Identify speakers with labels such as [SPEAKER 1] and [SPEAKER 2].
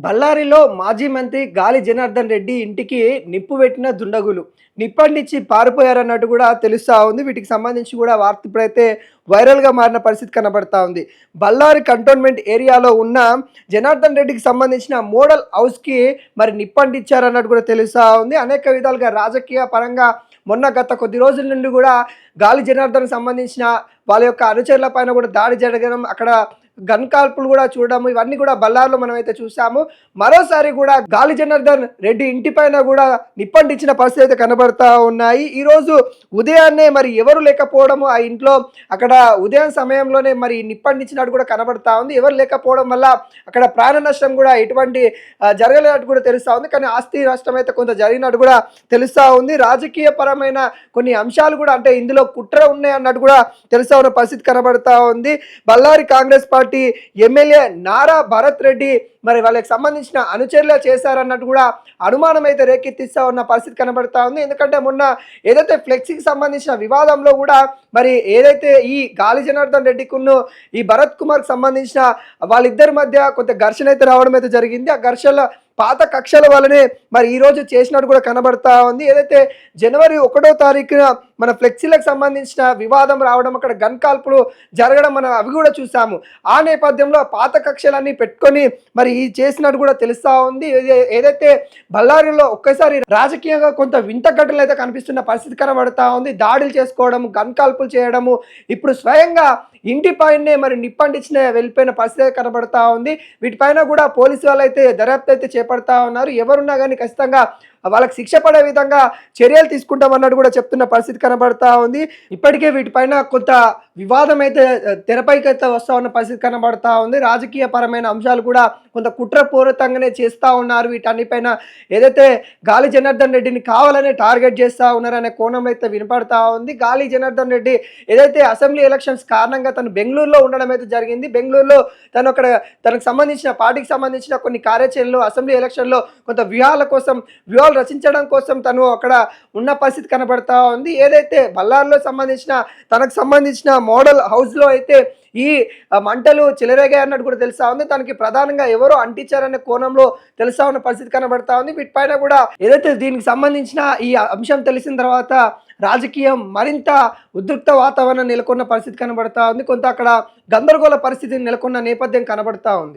[SPEAKER 1] బళ్ళారిలో మాజీ మంత్రి గాలి జనార్దన్ రెడ్డి ఇంటికి నిప్పు పెట్టిన దుండగులు నిప్పండిచ్చి పారిపోయారన్నట్టు కూడా తెలుస్తూ ఉంది. వీటికి సంబంధించి కూడా వార్త ఇప్పుడైతే వైరల్గా మారిన పరిస్థితి కనబడతా ఉంది. బళ్ళారి కంటోన్మెంట్ ఏరియాలో ఉన్న జనార్దన్ రెడ్డికి సంబంధించిన మోడల్ హౌస్కి మరి నిప్పండిచ్చారన్నట్టు కూడా తెలుస్తూ ఉంది. అనేక విధాలుగా రాజకీయ పరంగా మొన్న గత కొద్ది రోజుల నుండి కూడా గాలి జనార్దన్కి సంబంధించిన వాళ్ళ యొక్క అనుచరుల పైన కూడా దాడి జరగడం, అక్కడ గన్ కాల్పులు కూడా చూడడం, ఇవన్నీ కూడా బళ్ళారిలో మనమైతే చూసాము. మరోసారి కూడా గాలి జనార్దన్ రెడ్డి ఇంటి పైన కూడా నిప్పంటించిన పరిస్థితి అయితే కనబడతా ఉన్నాయి. ఈరోజు ఉదయాన్నే మరి ఎవరు లేకపోవడము ఆ ఇంట్లో, అక్కడ ఉదయం సమయంలోనే మరి నిప్పంటించినట్టు కూడా కనబడతా ఉంది. ఎవరు లేకపోవడం వల్ల అక్కడ ప్రాణ నష్టం కూడా ఎటువంటి జరగలేనట్టు కూడా తెలుస్తూ ఉంది. కానీ ఆస్తి నష్టం అయితే కొంత జరిగినట్టు కూడా తెలుస్తూ ఉంది. రాజకీయ పరమైన కొన్ని అంశాలు కూడా, అంటే ఇందులో కుట్ర ఉన్నాయి అన్నట్టు కూడా తెలుస్తూ ఉన్న పరిస్థితి కనబడతా ఉంది. బళ్ళారి కాంగ్రెస్ పార్టీ ఎమ్మెల్యే నారా భరత్ రెడ్డి మరి వాళ్ళకి సంబంధించిన అనుచరులే చేశారన్నట్టు కూడా అనుమానం అయితే రేకెత్తిస్తూ ఉన్న పరిస్థితి కనబడతా ఉంది. ఎందుకంటే మొన్న ఏదైతే ఫ్లెక్సీకి సంబంధించిన వివాదంలో కూడా మరి ఏదైతే ఈ గాలి జనార్దన్ రెడ్డికును ఈ భరత్ కుమార్కి సంబంధించిన వాళ్ళిద్దరి మధ్య కొంత ఘర్షణ అయితే రావడం అయితే జరిగింది. ఆ ఘర్షణ పాత కక్షల వల్లనే మరి ఈరోజు చేసినట్టు కూడా కనబడతా ఉంది. ఏదైతే జనవరి 1వ తారీఖున మన ఫ్లెక్సీలకు సంబంధించిన వివాదం రావడం, అక్కడ గన్ కాల్పులు జరగడం మనం అవి కూడా చూసాము. ఆ నేపథ్యంలో పాత కక్షలన్నీ పెట్టుకొని మరి ఈ చేసినట్టు కూడా తెలుస్తూ ఉంది. ఏదైతే బళ్ళారిలో ఒక్కసారి రాజకీయంగా కొంత వింత ఘటనలు అయితే కనిపిస్తున్న పరిస్థితి కనబడతా ఉంది. దాడులు చేసుకోవడం, గన్ కాల్పులు చేయడము, ఇప్పుడు స్వయంగా ఇంటి పైనే మరి నిప్పంటించిన వెళ్ళిపోయిన పరిస్థితి కనబడతా ఉంది. వీటిపైన కూడా పోలీసు వాళ్ళు అయితే దర్యాప్తు అయితే చేపడతా ఉన్నారు. ఎవరున్నా కానీ ఖచ్చితంగా వాళ్ళకి శిక్ష పడే విధంగా చర్యలు తీసుకుంటామన్నట్టు కూడా చెప్తున్న పరిస్థితి కనబడతా ఉంది. ఇప్పటికే వీటిపైన కొంత వివాదం అయితే తెరపైకి అయితే వస్తూ ఉన్న పరిస్థితి కనబడతా ఉంది. రాజకీయ పరమైన అంశాలు కూడా కొంత కుట్రపూరితంగానే చేస్తూ ఉన్నారు. వీటన్నిపైన ఏదైతే గాలి జనార్దన్ రెడ్డిని కావాలనే టార్గెట్ చేస్తూ ఉన్నారనే కోణంలో అయితే వినపడతా ఉంది. గాలి జనార్దన్ రెడ్డి ఏదైతే అసెంబ్లీ ఎలక్షన్స్ కారణంగా తను బెంగళూరులో ఉండడం అయితే జరిగింది. బెంగళూరులో తను అక్కడ తనకు సంబంధించిన పార్టీకి సంబంధించిన కొన్ని కార్యాచరణలు, అసెంబ్లీ ఎలక్షన్లో కొంత వ్యూహాలు రచించడం కోసం తను అక్కడ ఉన్న పరిస్థితి కనబడతా ఉంది. ఏదైతే బళ్ళారిలో సంబంధించిన తనకు సంబంధించిన మోడల్ హౌస్లో అయితే ఈ మంటలు చెలరేగాయి అన్నట్టు కూడా తెలుస్తా ఉంది. తనకి ప్రధానంగా ఎవరో అంటించారనే కోణంలో తెలుస్తా ఉన్న పరిస్థితి కనబడతా ఉంది. వీటిపైన కూడా ఏదైతే దీనికి సంబంధించిన ఈ అంశం తెలిసిన తర్వాత రాజకీయం మరింత ఉద్రిక్త వాతావరణం నెలకొన్న పరిస్థితి కనబడతా ఉంది. కొంత అక్కడ గందరగోళ పరిస్థితి నెలకొన్న నేపథ్యం కనబడతా ఉంది.